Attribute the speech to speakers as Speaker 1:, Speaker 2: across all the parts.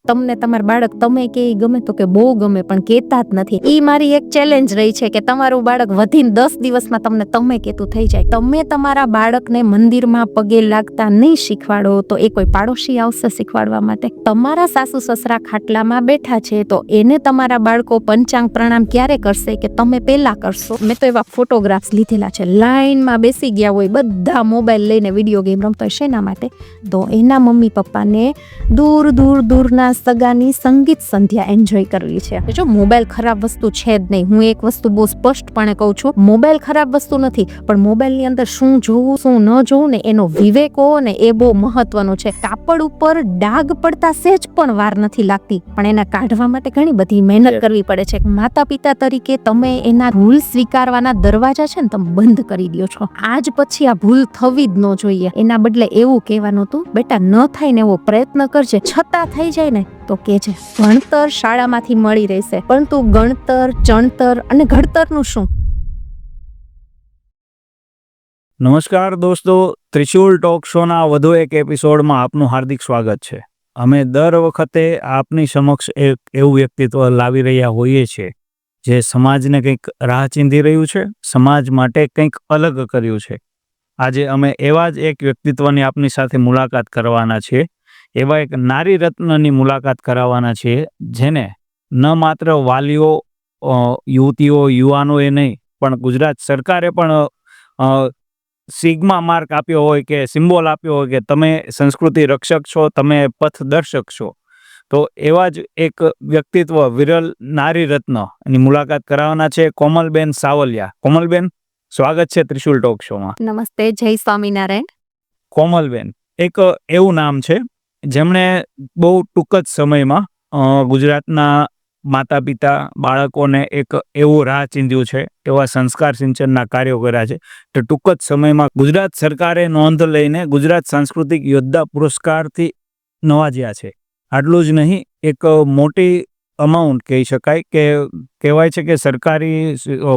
Speaker 1: તમને તમારું બાળક તમે કે ઈ ગમે તો કે બહુ ગમે, પણ કહેતા જ નથી. ઈ મારી એક ચેલેન્જ રહી છે કે તમારું બાળક વધીને 10 દિવસમાં તમને તમે કહેતું થઈ જાય. તમે તમારા બાળકને મંદિરમાં પગે લાગતા નહીં શીખવાડો તો એ કોઈ પાડોશી આવશે શીખવાડવા માટે? તમારા સાસુ સસરા ખાટલામાં બેઠા છે તો એને તમારા બાળકો પંચાંગ પ્રણામ ક્યારે કરશે કે તમે પેલા કરશો? મેં તો એવા ફોટોગ્રાફ્સ લીધેલા છે. લાઈનમાં બેસી ગયા હોય, બધા મોબાઈલ લઈને વિડીયો ગેમ રમતા હોય. શેના માટે? તો એના મમ્મી પપ્પાને દૂર દૂર દૂરના સગાની સંગીત સંધ્યા એન્જોય કરવી છે. જો મોબાઈલ ખરાબ વસ્તુ છે જ નહીં. હું એક વસ્તુ બહુ સ્પષ્ટપણે કહું છું, મોબાઈલ ખરાબ વસ્તુ નથી, પણ મોબાઈલની અંદર શું જોવું શું ન જોવું ને એનો વિવેક હોવો ને એ બહુ મહત્વનું છે. કાપડ ઉપર ડાઘ પડતા સહેજ પણ વાર નથી લાગતી, પણ એના કાઢવા માટે ઘણી બધી મહેનત કરવી પડે છે. માતા પિતા તરીકે તમે એના ભૂલ સ્વીકારવાના દરવાજા છે ને તમે બંધ કરી દો છો. આજ પછી આ ભૂલ થવી જ ન જોઈએ. એના બદલે એવું કહેવાનું હતું, બેટા ન થાય ને એવો પ્રયત્ન કરજે, છતાં થઈ જાય ને તો કહેજે. ભણતર શાળામાંથી મળી રહેશે, પરંતુ ગણતર, ચણતર અને ઘડતરનું શું?
Speaker 2: નમસ્કાર દોસ્તો, ત્રિશુલ ટોક શોના વધુ એક એપિસોડમાં આપનું હાર્દિક સ્વાગત છે. અમે દર વખતે આપની સમક્ષ એક એવું વ્યક્તિત્વ લાવી રહ્યા હોઈએ છીએ જે સમાજને કંઈક રાહ ચીંધી રહ્યું છે, સમાજ માટે કંઈક અલગ કર્યું છે. આજે અમે એવા જ એક વ્યક્તિત્વની આપની સાથે મુલાકાત કરવાના છીએ. એવા એક નારી રત્નની મુલાકાત કરાવવાના છીએ જેને ન માત્ર વાલીઓ, યુવતીઓ, યુવાનોએ નહીં, પણ ગુજરાત સરકારે પણ સિગ્મા માર્ક આપ્યો હોય કે સિમ્બોલ આપ્યો હોય કે તમે સંસ્કૃતિ રક્ષક છો, તમે પથદર્શક છો. તો એવા જ એક વ્યક્તિત્વ, વિરલ નારી રત્ન એની મુલાકાત કરાવવાના છે, કોમલબેન સાવલિયા. કોમલબેન, સ્વાગત છે ત્રિશુલ ટોક શોમાં.
Speaker 1: નમસ્તે, જય સ્વામિનારાયણ.
Speaker 2: કોમલબેન એક એવું નામ છે જેમણે બહુ ટૂંક જ સમયમાં ગુજરાતના માતા પિતા, બાળકોને એક એવું રાહ ચીંધ્યું છે, એવા સંસ્કાર સિંચનના કાર્યો કર્યા છે. તો ટૂંક જ સમયમાં ગુજરાત સરકારે નોંધ લઈને ગુજરાત સાંસ્કૃતિક યોદ્ધા પુરસ્કારથી નવાજ્યા છે. આટલું જ નહીં, એક મોટી અમાઉન્ટ કહી શકાય કે કહેવાય છે કે સરકારી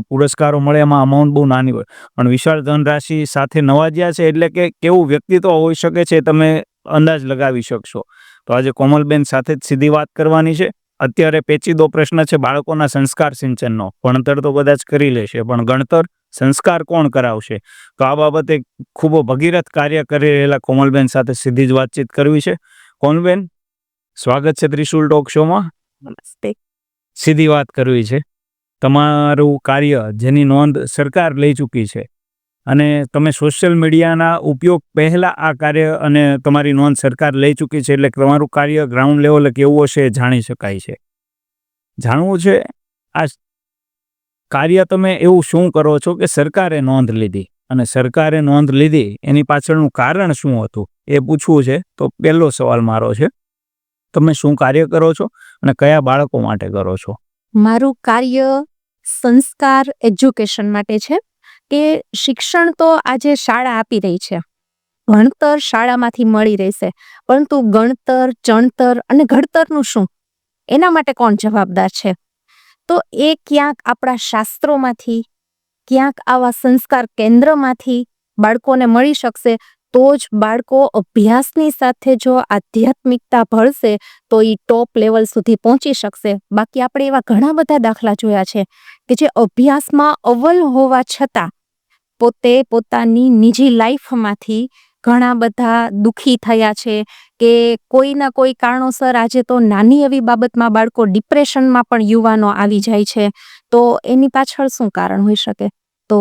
Speaker 2: પુરસ્કારો મળે એમાં અમાઉન્ટ બહુ નાની હોય, પણ વિશાળ ધનરાશિ સાથે નવાજ્યા છે. એટલે કે કેવું વ્યક્તિત્વ હોઈ શકે છે તમે અંદાજ લગાવી શકશો. તો આજે કોમલબેન સાથે જ સીધી વાત કરવાની છે. અત્યારે પેચીદો પ્રશ્ન છે બાળકોના સંસ્કાર સિંચનનો. ભણતર તો કદાચ કરી લેશે, પણ ગણતર, સંસ્કાર કોણ કરાવશે? તો આ બાબતે ખૂબ ભગીરથ કાર્ય કરી રહેલા કોમલબેન સાથે સીધી જ વાતચીત કરવી છે. કોમલબેન, સ્વાગત છે ત્રિશુલ ટોક શોમાં.
Speaker 1: નમસ્તે.
Speaker 2: સીધી વાત કરવી છે. તમારું કાર્ય જેની નોંધ સરકાર લઈ ચૂકી છે અને તમે સોશિયલ મીડિયાના ઉપયોગ પહેલાં આ કાર્ય અને તમારી નોંધ સરકાર લઈ ચૂકી છે, એટલે તમારું કાર્ય ગ્રાઉન્ડ લેવલે કેવું હશે એ જાણી શકાય છે. જાણવું છે આ કાર્ય તમે એવું શું કરો છો કે સરકારે નોંધ લીધી, અને સરકારે નોંધ લીધી એની પાછળનું કારણ શું હતું એ પૂછવું છે. તો પહેલો સવાલ મારો છે, તમે શું કાર્ય કરો છો અને કયા બાળકો માટે કરો છો?
Speaker 1: મારું કાર્ય સંસ્કાર એજ્યુકેશન માટે છે. કે શિક્ષણ તો આજે શાળા આપી રહી છે, ભણતર શાળામાંથી મળી રહેશે, પરંતુ ગણતર, ચણતર અને ઘડતરનું શું? એના માટે કોણ જવાબદાર છે? તો એ ક્યાંક આપણા શાસ્ત્રોમાંથી, ક્યાંક આવા સંસ્કાર કેન્દ્રમાંથી બાળકોને મળી શકશે. તો જ બાળકો અભ્યાસની સાથે જો આધ્યાત્મિકતા ભળશે તો એ ટોપ લેવલ સુધી પહોંચી શકશે. બાકી આપણે એવા ઘણા બધા દાખલા જોયા છે કે જે અભ્યાસમાં અવ્વલ હોવા છતાં પોતે પોતાની નિજી લાઈફમાંથી ઘણા બધા દુઃખી થયા છે, કે કોઈના કોઈ કારણોસર આજે તો નાની એવી બાબતમાં બાળકો ડિપ્રેશનમાં પણ યુવાનો આવી જાય છે. તો એની પાછળ શું કારણ હોઈ શકે? તો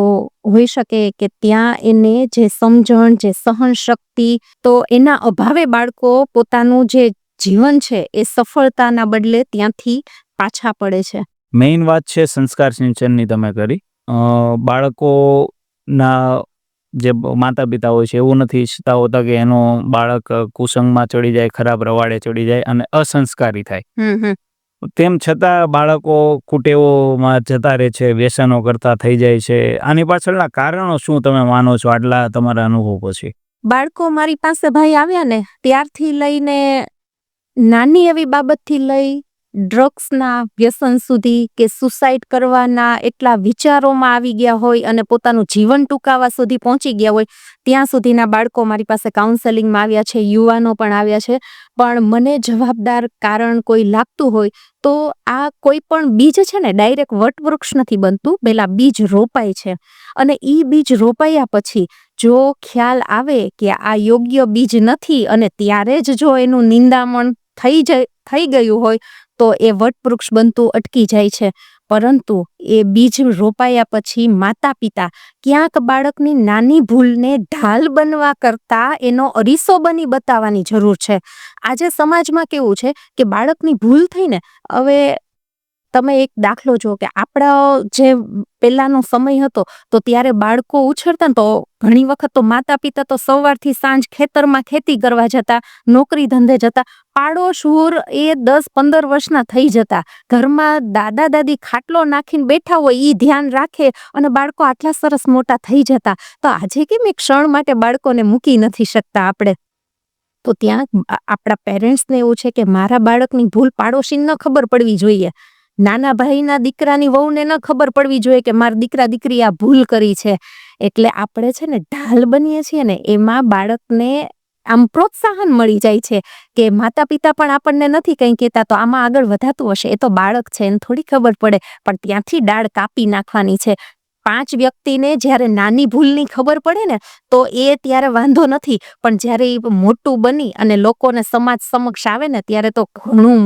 Speaker 1: હોઈ શકે કે ત્યાં એને જે સમજણ, જે સહન શક્તિ, તો એના અભાવે બાળકો પોતાનું જે જીવન છે એ સફળતાના બદલે ત્યાંથી પાછા પડે છે.
Speaker 2: મેઇન વાત છે સંસ્કાર સિંચનની તમે કરી. બાળકોના જે માતા પિતા હોય છે એવું નથી ઈચ્છતા હોતા કે એનો બાળક કુસંગમાં ચડી જાય, ખરાબ રવાડે ચડી જાય અને અસંસ્કારી થાય. તેમ છતાં બાળકો કુટેવોમાં જતા રહે છે, વ્યસનો કરતા થઈ જાય છે. આની પાછળના કારણો શું તમે માનો છો આટલા તમારા અનુભવ પછી?
Speaker 1: બાળકો મારી પાસે ભાઈ આવ્યા ને ત્યારથી લઈને નાની એવી બાબતથી લઈ ડ્રગ્સના વ્યસન સુધી કે સુસાઇડ કરવાના એટલા વિચારોમાં આવી ગયા હોય અને પોતાનું જીવન ટૂંકાવા સુધી પહોંચી ગયા હોય ત્યાં સુધીના બાળકો મારી પાસે કાઉન્સેલિંગમાં આવ્યા છે, યુવાનો પણ આવ્યા છે. પણ મને જવાબદાર કારણ કોઈ લાગતું હોય તો આ કોઈ પણ બીજ છે ને ડાયરેક્ટ વટવૃક્ષ નથી બનતું, પહેલા બીજ રોપાય છે અને ઈ બીજ રોપાયા પછી જો ખ્યાલ આવે કે આ યોગ્ય બીજ નથી અને ત્યારે જ જો એનું નિંદામણ થઈ ગયું હોય તો એ વટવૃક્ષ બનતું અટકી જાય છે. પરંતુ એ બીજ રોપાયા પછી માતા પિતા ક્યાંક બાળકની નાની ભૂલને ઢાલ બનવા કરતા એનો અરીસો બની બતાવવાની જરૂર છે. આજે સમાજમાં કેવું છે કે બાળકની ભૂલ થઈ ને, હવે તમે એક દાખલો જો કે આપણા જે પહેલાનો સમય હતો તો ત્યારે બાળકો ઉછળતા ને તો ઘણી વખત તો માતા પિતા તો સવારથી સાંજ ખેતરમાં ખેતી કરવા જતા, નોકરી ધંધે જતા, પાડોશૂર એ 10-15 વર્ષના થઈ જતા, ઘરમાં દાદા દાદી ખાટલો નાખીને બેઠા હોય ઈ ધ્યાન રાખે અને બાળકો આટલા સરસ મોટા થઈ જતા. તો આજે કેમ એક ક્ષણ માટે બાળકોને મૂકી નથી શકતા આપણે? તો ત્યાં આપણા પેરેન્ટ્સને એવું છે કે મારા બાળકની ભૂલ પાડોશીને ન ખબર પડવી જોઈએ, નાના ભાઈના દીકરાની વહુને ન ખબર પડવી જોઈએ કે મારા દીકરા દીકરી આ ભૂલ કરી છે. એટલે આપણે છે ને ઢાલ બનીએ છીએ ને એમાં બાળકને આમ પ્રોત્સાહન મળી જાય છે કે માતા પિતા પણ આપણને નથી કંઈ કહેતા તો આમાં આગળ વધાતું હશે, એ તો બાળક છે એને થોડી ખબર પડે. પણ ત્યાંથી ડાળ કાપી નાખવાની છે. 5 વ્યક્તિને જ્યારે નાની ભૂલની ખબર પડે ને તો એ ત્યારે વાંધો નથી, પણ જ્યારે એ મોટું બની અને લોકોને સમાજ સમક્ષ આવે ને ત્યારે તો ઘણું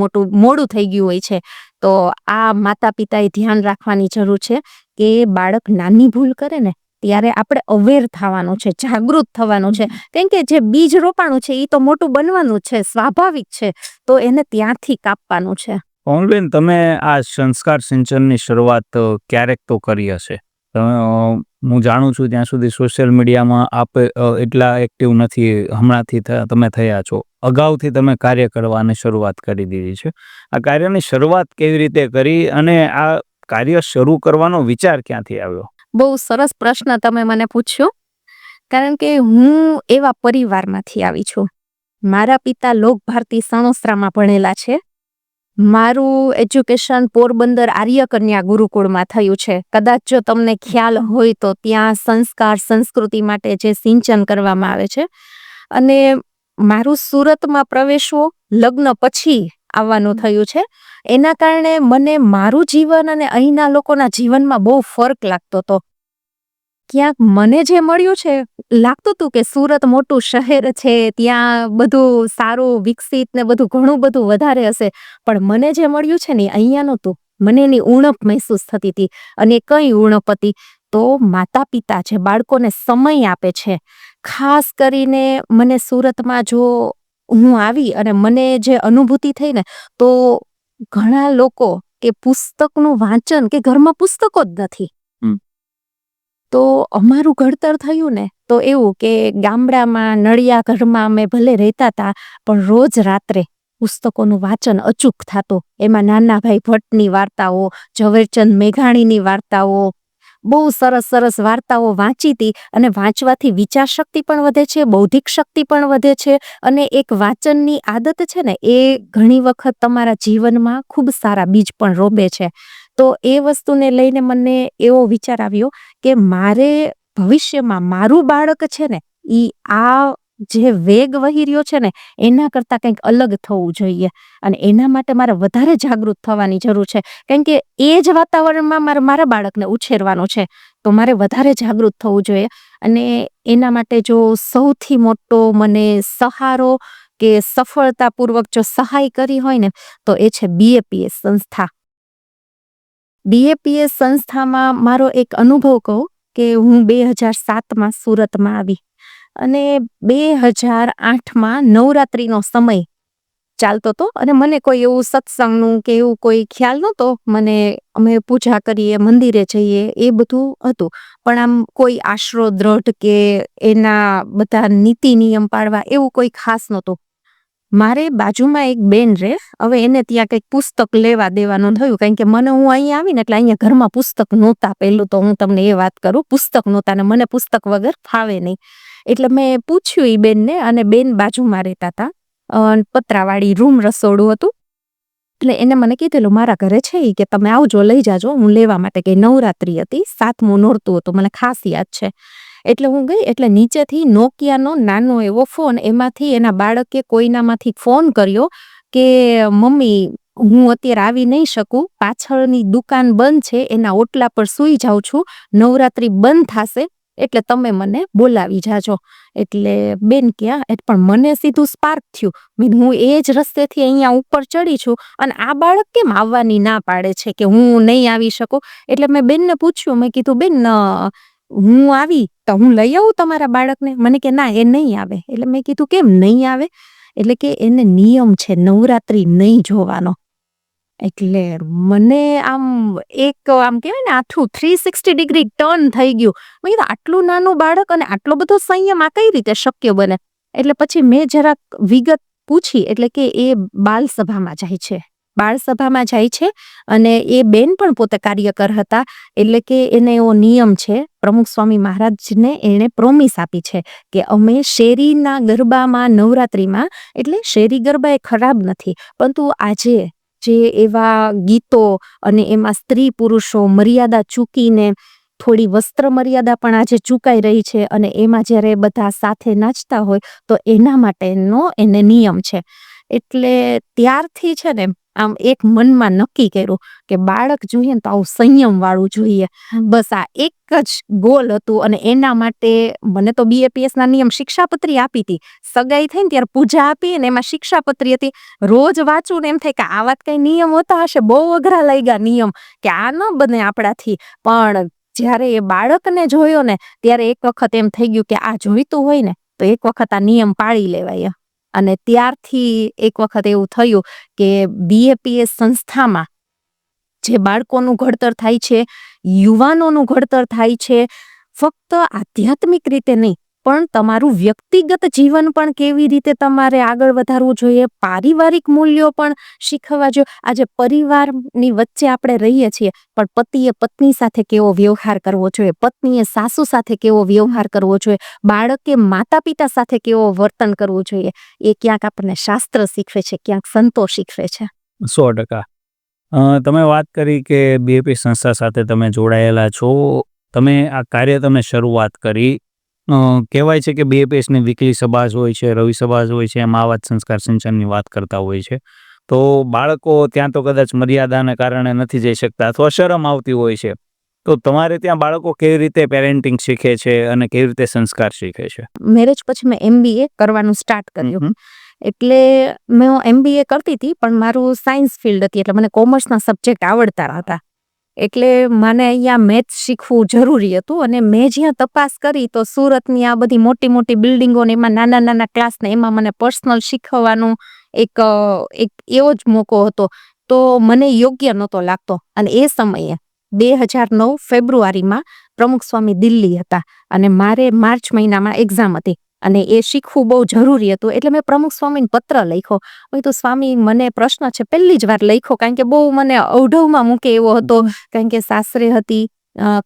Speaker 1: મોડું થઈ ગયું હોય છે. તો આ માતા પિતાએ ધ્યાન રાખવાની જરૂર છે કે બાળક નાની ભૂલ કરે ને ત્યારે આપણે અવેર થવાનું છે, જાગૃત થવાનું છે. કેમ કે જે બીજ રોપાણું છે એ તો મોટું બનવાનું છે, સ્વાભાવિક છે. તો એને ત્યાંથી કાપવાનું છે.
Speaker 2: કોમલબેન, તમે આ સંસ્કાર સિંચનની શરૂઆત ક્યારેક તો કરી હશે. હું જાણું છું ત્યાં સુધી સોશિયલ મીડિયામાં આપ એટલા એક્ટિવ નથી, હમણાંથી તમે થયા છો. અગાઉથી તમે કાર્ય કરવાની શરૂઆત કરી દીધી છે. આ કાર્યની શરૂઆત કેવી રીતે કરી અને આ કાર્ય શરૂ કરવાનો વિચાર ક્યાંથી આવ્યો?
Speaker 1: બહુ સરસ પ્રશ્ન તમે મને પૂછ્યો, કારણ કે હું એવા પરિવારમાંથી આવી છું. મારા પિતા લોક ભારતી સણોસરામાં ભણેલા છે. મારું એજ્યુકેશન પોરબંદર આર્ય કન્યા ગુરુકુળમાં થયું છે. કદાચ જો તમને ખ્યાલ હોય તો ત્યાં સંસ્કાર સંસ્કૃતિ માટે જે સિંચન કરવામાં આવે છે. અને મારું સુરતમાં પ્રવેશવું લગ્ન પછી આવવાનું થયું છે. એના કારણે મને મારું જીવન અને અહીંના લોકોના જીવનમાં બહુ ફરક લાગતો હતો. ક્યાંક મને જે મળ્યું છે લાગતું હતું કે સુરત મોટું શહેર છે, ત્યાં બધું સારું વિકસિત ને બધું ઘણું બધું વધારે હશે, પણ મને જે મળ્યું છે ને અહીંયા નહોતું. મને એની ઉણપ મહેસૂસ થતી હતી. અને કઈ ઉણપ હતી? તો માતા પિતા જે બાળકોને સમય આપે છે, ખાસ કરીને મને સુરતમાં જો હું આવી અને મને જે અનુભૂતિ થઈ ને તો ઘણા લોકો કે પુસ્તકનું વાંચન કે ઘરમાં પુસ્તકો જ નથી. તો અમારું ઘડતર થયું ને તો એવું કે ગામડામાં નળિયા ઘરમાં અમે ભલે રહેતા હતા પણ રોજ રાત્રે પુસ્તકોનું વાંચન અચૂક થતું. એમાં નાના ભાઈ ભટ્ટની વાર્તાઓ, ઝવેરચંદ મેઘાણીની વાર્તાઓ, બહુ સરસ સરસ વાર્તાઓ વાંચી હતી. અને વાંચવાથી વિચાર શક્તિ પણ વધે છે, બૌદ્ધિક શક્તિ પણ વધે છે. અને એક વાંચનની આદત છે ને એ ઘણી વખત તમારા જીવનમાં ખૂબ સારા બીજ પણ રોપે છે. તો એ વસ્તુને લઈને મને એવો વિચાર આવ્યો કે મારે ભવિષ્યમાં મારું બાળક છે ને ઈ આ જે વેગ વહી રહ્યો છે ને એના કરતાં કંઈક અલગ થવું જોઈએ. અને એના માટે મારે વધારે જાગૃત થવાની જરૂર છે. કેમ કે એ જ વાતાવરણમાં મારા બાળકને ઉછેરવાનું છે. તો મારે વધારે જાગૃત થવું જોઈએ. અને એના માટે જો સૌથી મોટો મને સહારો કે સફળતાપૂર્વક જો સહાય કરી હોય ને તો એ છે BAPS સંસ્થા. BAPS સંસ્થામાં મારો એક અનુભવ કહું કે હું 2007માં સુરતમાં આવી અને 2008માં નવરાત્રિનો સમય ચાલતો હતો અને મને કોઈ એવું સત્સંગનું કે એવું કોઈ ખ્યાલ નહોતો. અમે પૂજા કરીએ, મંદિરે જઈએ એ બધું હતું, પણ આમ કોઈ આશરો દ્રઢ કે એના બધા નીતિ નિયમ પાળવા એવું કોઈ ખાસ નહોતું. મારે બાજુમાં એક બેન રહે, હવે એને ત્યાં કંઈક પુસ્તક લેવા દેવાનું થયું, કારણ કે મને હું અહીંયા આવીને એટલે અહીંયા ઘરમાં પુસ્તક નહોતા. પહેલું તો હું તમને એ વાત કરું, પુસ્તક નહોતા ને મને પુસ્તક વગર ફાવે નહીં. એટલે મેં પૂછ્યું એ બેનને, અને બેન બાજુમાં રહેતા હતા, પતરાવાળી રૂમ રસોડું હતું. એટલે એને મને કીધેલું મારા ઘરે છે ઈ કે તમે આવજો લઈ જાજો હું લેવા માટે કે નવરાત્રી હતી 7મું નોરતું હતું મને ખાસ યાદ છે. એટલે હું ગઈ એટલે નીચેથી નોકિયાનો નાનો એવો ફોન એમાંથી એના બાળકે કોઈનામાંથી ફોન કર્યો કે મમ્મી હું અત્યારે આવી નહીં શકું પાછળની દુકાન બંધ છે એના ઓટલા પર સૂઈ જાઉં છું નવરાત્રી બંધ થશે એટલે તમે મને બોલાવી જાજો. એટલે બેન ક્યાં પણ મને સીધું સ્પાર્ક થયું હું એ જ રસ્તેથી અહીંયા ઉપર ચડી છું અને આ બાળક કેમ આવવાની ના પાડે છે કે હું નહીં આવી શકું. એટલે મેં બેનને પૂછ્યું મેં કીધું બેન હું આવી તો હું લઈ આવું તમારા બાળકને. મને કે ના એ નહીં આવે. એટલે મેં કીધું કેમ નહીં આવે. એટલે કે એને નિયમ છે નવરાત્રી નહીં જોવાનો. એટલે મને આમ કહેવાય ને આખું 360 ડિગ્રી ટર્ન થઈ ગયું. મેં કીધું આટલું નાનું બાળક અને આટલો બધો સંયમ આ કઈ રીતે શક્ય બને. એટલે પછી મેં જરાક વિગત પૂછી એટલે કે એ બાલ સભામાં જાય છે અને એ બેન પણ પોતે કાર્યકર હતા. એટલે કે એને એવો નિયમ છે પ્રમુખ સ્વામી મહારાજને એને પ્રોમિસ આપી છે કે અમે શેરીના ગરબામાં નવરાત્રીમાં એટલે શેરી ગરબા એ ખરાબ નથી પરંતુ આજે જે એવા ગીતો અને એમાં સ્ત્રી પુરુષો મર્યાદા ચૂકીને થોડી વસ્ત્ર મર્યાદા પણ આજે ચૂકાઈ રહી છે અને એમાં જ્યારે બધા સાથે નાચતા હોય તો એના માટેનો એને નિયમ છે. એટલે ત્યારથી છે ને આમ એક મનમાં નક્કી કર્યું કે બાળક જોઈએ ને તો આવું સંયમ વાળું જોઈએ. બસ આ એક જ ગોલ હતું અને એના માટે મને તો BAPS ના નિયમ શિક્ષાપત્રી આપી હતી. સગાઈ થઈ ને ત્યારે પૂજા આપી અને એમાં શિક્ષાપત્રી હતી. રોજ વાંચું ને એમ થાય કે આ વાત કઈ નિયમ હોતા હશે બહુ અઘરા લાગ્યા નિયમ કે આ ન બને આપણાથી. પણ જ્યારે એ બાળકને જોયો ને ત્યારે એક વખત એમ થઈ ગયું કે આ જોઈતું હોય ને તો એક વખત આ નિયમ પાળી લેવાય. અને ત્યારથી એક વખત એવું થયું કે BAPS સંસ્થામાં જે બાળકોનું ઘડતર થાય છે યુવાનોનું ઘડતર થાય છે ફક્ત આધ્યાત્મિક રીતે નહીં પણ તમારું વ્યક્તિગત જીવન પણ કેવી રીતે તમારે આગળ વધારવું જોઈએ પારિવારિક મૂલ્યો પણ શીખવવા જોઈએ. આજે પરિવારની વચ્ચે આપણે રહીએ છીએ પણ પતિએ પત્ની સાથે કેવો વ્યવહાર કરવો જોઈએ પત્નીએ સાસુ સાથે કેવો વ્યવહાર કરવો જોઈએ બાળકે માતા પિતા સાથે કેવો વર્તન કરવું જોઈએ એ ક્યાંક આપણને શાસ્ત્ર શીખવે છે ક્યાંક સંતો શીખવે છે.
Speaker 2: 100%. તમે વાત કરી કે BAPS સંસ્થા સાથે તમે જોડાયેલા છો તમે આ કાર્ય તમે શરૂઆત કરી કહેવાય છે કે BAPS ની વીકલી સભા હોય છે રવિ સભા હોય છે એમાં આવા સંસ્કાર સિંચનની વાત કરતા હોય છે તો બાળકો ત્યાં તો કદાચ મર્યાદાને કારણે નથી જઈ શકતા અથવા શરમ આવતી હોય છે તો તમારે ત્યાં બાળકો કેવી રીતે પેરેન્ટિંગ શીખે છે અને કેવી રીતે સંસ્કાર શીખે છે?
Speaker 1: મેરેજ પછી મેં MBA કરવાનું સ્ટાર્ટ કર્યું. એટલે મેં MBA કરતી હતી પણ મારું સાયન્સ ફિલ્ડ હતી એટલે મને કોમર્સના સબ્જેક્ટ આવડતા હતા એટલે મને અહીંયા મેથ્સ શીખવું જરૂરી હતું અને મેં જ્યાં તપાસ કરી તો સુરતની આ બધી મોટી મોટી બિલ્ડિંગો ને એમાં નાના નાના ક્લાસ ને એમાં મને પર્સનલ શીખવવાનું એક એવો જ મોકો હતો તો મને યોગ્ય નહોતો લાગતો. અને એ સમયે 2009 ફેબ્રુઆરીમાં પ્રમુખ સ્વામી દિલ્હી હતા અને મારે માર્ચ મહિનામાં એક્ઝામ હતી અને એ શીખવું બહુ જરૂરી હતું એટલે મેં પ્રમુખ સ્વામીને પત્ર લખ્યો. તો સ્વામી મને પ્રશ્ન છે પહેલી જ વાર લખ્યો કારણ કે બહુ મને અવઢવમાં મૂકે એવો હતો કારણ કે સાસરે હતી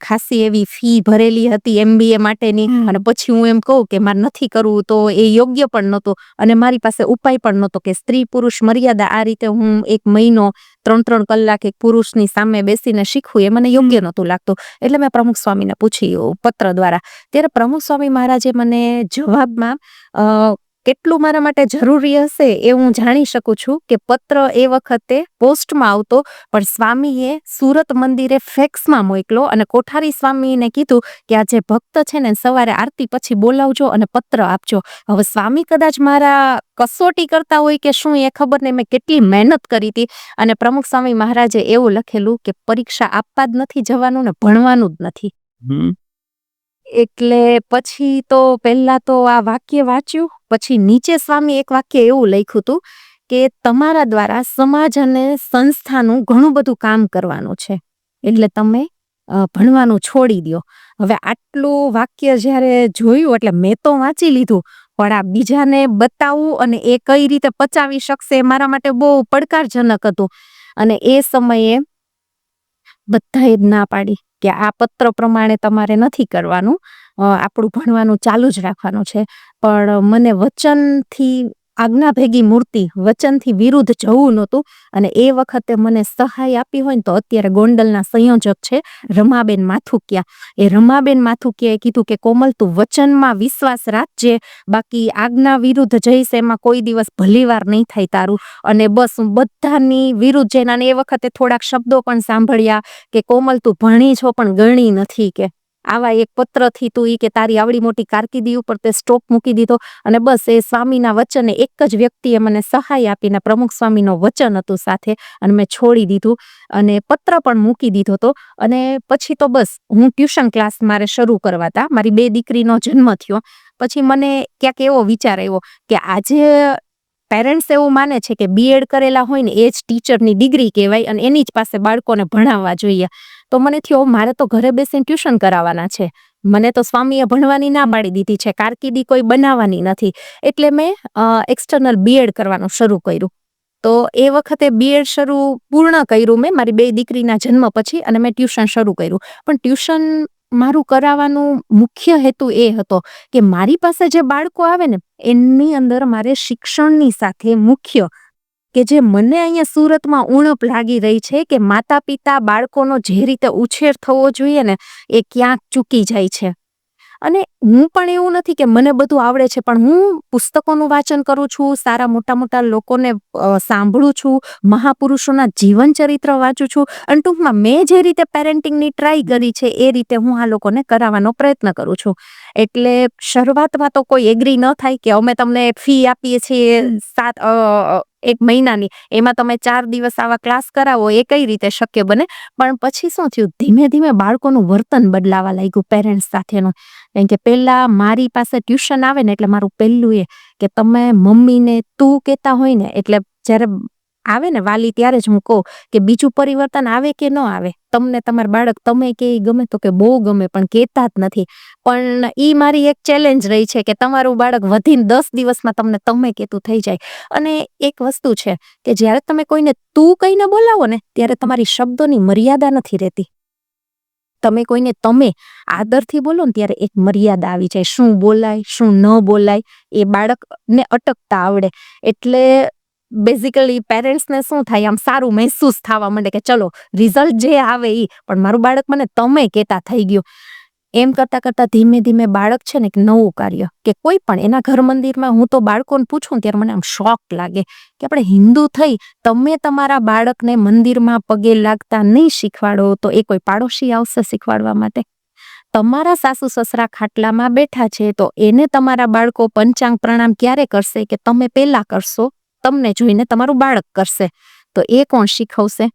Speaker 1: ખાસી એવી ફી ભરેલી હતી MBA માટેની અને પછી હું એમ કહું કે મારે નથી કરવું તો એ યોગ્ય પણ નહોતું અને મારી પાસે ઉપાય પણ નહોતો કે સ્ત્રી પુરુષ મર્યાદા આ રીતે હું 1 મહિનો 3 કલાક એક પુરુષની સામે બેસીને શીખવું એ મને યોગ્ય નહોતું લાગતું. એટલે મેં પ્રમુખ સ્વામીને પૂછ્યું પત્ર દ્વારા. ત્યારે પ્રમુખ સ્વામી મહારાજે મને જવાબમાં કેટલું મારા માટે જરૂરી હશે એ હું જાણી શકું છું કે પત્ર એ વખતે પોસ્ટમાં આવતો પણ સ્વામીએ સુરત મંદિરે ફેક્સમાં મોકલો અને કોઠારી સ્વામીને કીધું કે આ જે ભક્ત છે ને સવારે આરતી પછી બોલાવજો અને પત્ર આપજો. હવે સ્વામી કદાચ મારા કસોટી કરતા હોય કે શું એ ખબર નહીં મેં કેટલી મહેનત કરી હતી અને પ્રમુખ સ્વામી મહારાજે એવું લખેલું કે પરીક્ષા આપવા જ નથી જવાનું ને ભણવાનું જ નથી. એટલે પછી તો પહેલા તો આ વાક્ય વાંચ્યું પછી નીચે સ્વામી એક વાક્ય એવું લખ્યું હતું કે તમારા દ્વારા સમાજ અને સંસ્થાનું ઘણું બધું કામ કરવાનું છે એટલે તમે ભણવાનું છોડી દો. હવે આટલું વાક્ય જ્યારે જોયું એટલે મેં તો વાંચી લીધું પણ આ બીજાને બતાવવું અને એ કઈ રીતે પચાવી શકશે મારા માટે બહુ પડકારજનક હતું. અને એ સમયે બધાએ જ ના પાડી કે આ પત્ર પ્રમાણે તમારે નથી કરવાનું આપણું ભણવાનું ચાલુ જ રાખવાનું છે. પણ મને વચનથી આજ્ઞા ભેગી મૂર્તિ, વચનથી વિરુદ્ધ જવું નહોતું. અને એ વખતે મને સહાય આપી હોય ને તો અત્યારે ગોંડલના સંયોજક છે રમાબેન માથુકિયા. એ રમાબેન માથુકિયાએ કીધું કે કોમલ, તું વચનમાં વિશ્વાસ રાખજે, બાકી આજ્ઞા વિરુદ્ધ જઈશ એમાં કોઈ દિવસ ભલીવાર નહીં થાય તારું. અને બસ હું બધાની વિરુદ્ધ જઈને, અને એ વખતે થોડાક શબ્દો પણ સાંભળ્યા કે કોમલ, તું ભણી છો પણ ગણી નથી, કે આવા એક પત્રથી તું કે તારી આવડી મોટી કારકિર્દી ઉપર તે સ્ટોપ મૂકી દીધો. અને બસ એ સ્વામીના વચને એક જ વ્યક્તિએ મને સહાય આપીને, પ્રમુખ સ્વામીનો વચન હતું સાથે, અને મેં છોડી દીધું અને પત્ર પણ મૂકી દીધો હતો. અને પછી તો બસ હું ટ્યુશન ક્લાસ મારે શરૂ કરવા હતા. મારી 2 દીકરીનો જન્મ થયો પછી મને ક્યાંક એવો વિચાર આવ્યો કે આજે પેરેન્ટ્સ એવું માને છે કે બીએડ કરેલા હોય ને એ જ ટીચરની ડિગ્રી કહેવાય અને એની જ પાસે બાળકોને ભણાવવા જોઈએ. તો મને થયો મારે તો ઘરે બેસીને ટ્યુશન કરાવવાના છે. મને તો સ્વામીએ ભણવાની ના પાડી દીધી છે, કારકિર્દી કોઈ બનાવવાની નથી. એટલે મેં એક્સટર્નલ બીએડ કરવાનું શરૂ કર્યું. તો એ વખતે બીએડ પૂર્ણ કર્યું મેં મારી 2 દીકરીના જન્મ પછી, અને મેં ટ્યુશન શરૂ કર્યું. પણ ટ્યુશન મારું કરાવવાનું મુખ્ય હેતુ એ હતો કે મારી પાસે જે બાળકો આવે ને એની અંદર મારે શિક્ષણની સાથે મુખ્ય કે જે મને અહીંયા સુરતમાં ઉણપ લાગી રહી છે કે માતા પિતા બાળકોનો જે રીતે ઉછેર થવો જોઈએ ને એ ક્યાંક ચૂકી જાય છે. અને હું પણ એવું નથી કે મને બધું આવડે છે, પણ હું પુસ્તકોનું વાંચન કરું છું, સારા મોટા મોટા લોકોને સાંભળું છું, મહાપુરુષોના જીવન ચરિત્ર વાંચું છું, અને ટૂંકમાં મેં જે રીતે પેરેન્ટિંગની ટ્રાય કરી છે એ રીતે હું આ લોકોને કરાવવાનો પ્રયત્ન કરું છું. એટલે શરૂઆતમાં તો કોઈ એગ્રી ન થાય કે અમે તમને ફી આપીએ છીએ 1 મહિનાની, એમાં તમે 4 દિવસ આવા ક્લાસ કરાવો, એ કઈ રીતે શક્ય બને. પણ પછી શું થયું, ધીમે ધીમે બાળકોનું વર્તન બદલાવા લાગ્યું પેરેન્ટ્સ સાથેનું. કારણ કે પહેલા મારી પાસે ટ્યુશન આવે ને એટલે મારું પહેલું એ કે તમે મમ્મીને તું કહેતા હોય ને, એટલે જ્યારે આવે ને વાલી ત્યારે જ હું કહું કે બીજું પરિવર્તન આવે કે ન આવે, તમને તમારું બાળક તમે કે ગમે તો કે બહુ ગમે, પણ કહેતા જ નથી. પણ ઈ મારી એક ચેલેન્જ રહી છે કે તમારું બાળક વધીને 10 દિવસમાં તમને તમે કહેતું થઈ જાય. અને એક વસ્તુ છે કે જ્યારે તમે કોઈને તું કહીને બોલાવો ને ત્યારે તમારી શબ્દોની મર્યાદા નથી રહેતી. તમે કોઈને તમે આદરથી બોલો ને ત્યારે એક મર્યાદા આવી જાય, શું બોલાય શું ન બોલાય એ બાળકને અટકતા આવડે. એટલે બેઝિકલી પેરેન્ટ્સને શું થાય, આમ સારું મહેસૂસ થવા માંડે કે ચલો રિઝલ્ટ જે આવે એ, પણ મારું બાળક મને તમે કહેતા થઈ ગયું. એમ કરતા કરતા ધીમે ધીમે બાળક છે ને એક નવું કાર્ય કે કોઈ પણ એના ઘર મંદિરમાં હું તો બાળકોને પૂછું ત્યારે મને આમ શોક લાગે કે આપણે હિન્દુ થઈ તમે તમારા બાળકને મંદિરમાં પગે લાગતા નહીં શીખવાડો તો એ કોઈ પાડોશી આવશે શીખવાડવા માટે? તમારા સાસુ સસરા ખાટલામાં બેઠા છે તો એને તમારા બાળકો પંચાંગ પ્રણામ ક્યારે કરશે કે તમે પહેલા કરશો, તમને જોઈને તમારું બાળક કરશે. તો એ કોણ શીખવશે?